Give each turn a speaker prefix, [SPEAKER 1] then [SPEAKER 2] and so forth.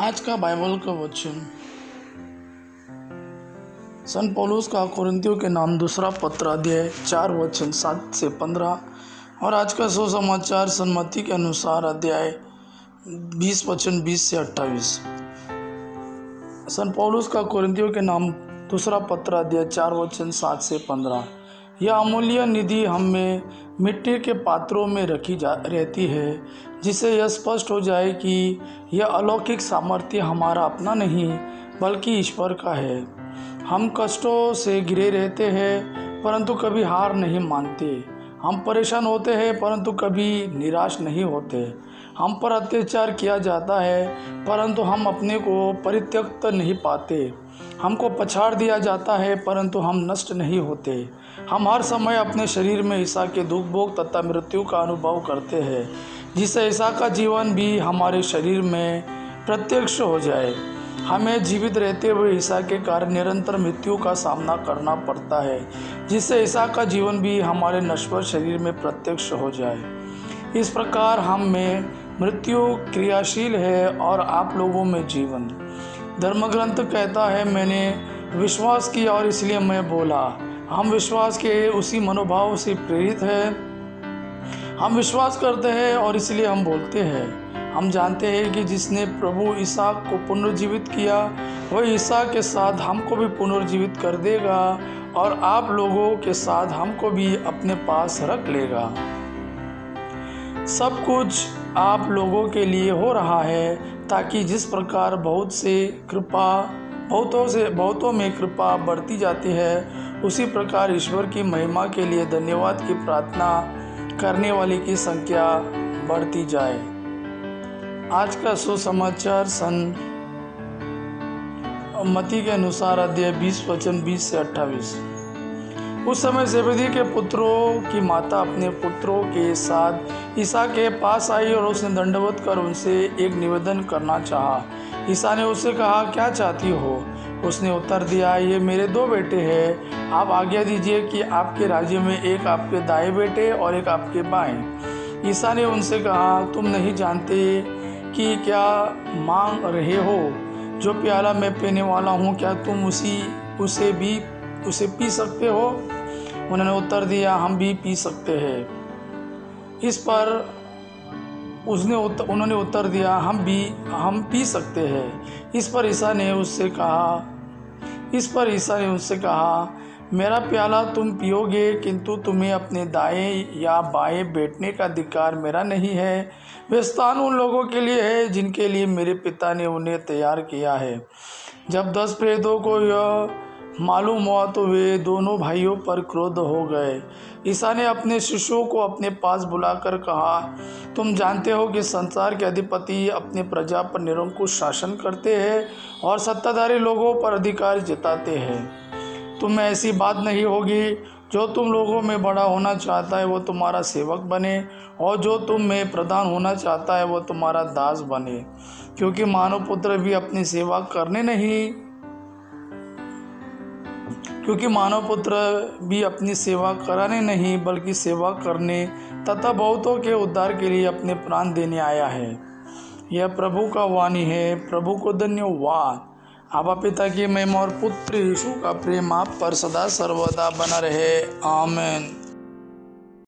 [SPEAKER 1] आज का बाइबल का वचन सन पौलुस का कोरिन्थियों के नाम दूसरा पत्र अध्याय 4 वचन 7 से 15 और आज का सुसमाचार सन मत्ती के अनुसार अध्याय 20 वचन 20 से 28। सन पौलुस का कोरिन्थियों के नाम दूसरा पत्र अध्याय 4 वचन 7 से 15। यह अमूल्य निधि हम में मिट्टी के पात्रों में रखी रहती है, जिससे यह स्पष्ट हो जाए कि यह अलौकिक सामर्थ्य हमारा अपना नहीं बल्कि ईश्वर का है। हम कष्टों से घिरे रहते हैं परंतु कभी हार नहीं मानते। हम परेशान होते हैं परंतु कभी निराश नहीं होते। हम पर अत्याचार किया जाता है परंतु हम अपने को परित्यक्त नहीं पाते। हमको पछाड़ दिया जाता है परंतु हम नष्ट नहीं होते। हम हर समय अपने शरीर में ईसा के दुख भोग तथा मृत्यु का अनुभव करते हैं, जिससे ईसा का जीवन भी हमारे शरीर में प्रत्यक्ष हो जाए। हमें जीवित रहते हुए ईसा के कारण निरंतर मृत्यु का सामना करना पड़ता है, जिससे ईसा का जीवन भी हमारे नश्वर शरीर में प्रत्यक्ष हो जाए। इस प्रकार हम में मृत्यु क्रियाशील है और आप लोगों में जीवन। धर्मग्रंथ कहता है, मैंने विश्वास किया और इसलिए मैं बोला। हम विश्वास के उसी मनोभाव से प्रेरित हैं। हम विश्वास करते हैं और इसलिए हम बोलते हैं। हम जानते हैं कि जिसने प्रभु ईसा को पुनर्जीवित किया, वह ईसा के साथ हमको भी पुनर्जीवित कर देगा और आप लोगों के साथ हमको भी अपने पास रख लेगा। सब कुछ आप लोगों के लिए हो रहा है, ताकि जिस प्रकार बहुतों में कृपा बढ़ती जाती है, उसी प्रकार ईश्वर की महिमा के लिए धन्यवाद की प्रार्थना करने वाले की संख्या बढ़ती जाए। आज का सुसमाचार सन मत्ती के अनुसार अध्याय 20 वचन 20 से 28। उस समय जेबेदी के पुत्रों की माता अपने पुत्रों के साथ ईसा के पास आई और उसने दंडवत कर उनसे एक निवेदन करना चाहा। ईसा ने उससे कहा, क्या चाहती हो? उसने उत्तर दिया, ये मेरे 2 बेटे हैं। आप आज्ञा दीजिए कि आपके राज्य में एक आपके दाएं बेटे और एक आपके बाएं। ईसा ने उनसे कहा, तुम नहीं जानते कि क्या मांग रहे हो? जो प्याला मैं पीने वाला हूँ, क्या तुम उसे पी सकते हो? उन्होंने उत्तर दिया, हम भी पी सकते हैं। इस पर उन्होंने उत्तर दिया, हम पी सकते हैं। इस पर ईसा ने उससे कहा, मेरा प्याला तुम पियोगे, किंतु तुम्हें अपने दाएं या बाएं बैठने का अधिकार मेरा नहीं है। वे स्थान उन लोगों के लिए है जिनके लिए मेरे पिता ने उन्हें तैयार किया है। जब 10 प्रेरितों को यह मालूम हुआ तो वे दोनों भाइयों पर क्रोध हो गए। ईसा ने अपने शिष्यों को अपने पास बुलाकर कहा, तुम जानते हो कि संसार के अधिपति अपने प्रजा पर निरंकुश शासन करते हैं और सत्ताधारी लोगों पर अधिकार जताते हैं। तुम में ऐसी बात नहीं होगी। जो तुम लोगों में बड़ा होना चाहता है वो तुम्हारा सेवक बने, और जो तुम में प्रधान होना चाहता है वो तुम्हारा दास बने। क्योंकि मानव पुत्र भी अपनी सेवा कराने नहीं बल्कि सेवा करने तथा बहुतों के उद्धार के लिए अपने प्राण देने आया है। यह प्रभु का वाणी है। प्रभु को धन्यवाद। आबा पिता की महिमा और पुत्र यीशु का प्रेम आप पर सदा सर्वदा बना रहे। आमीन।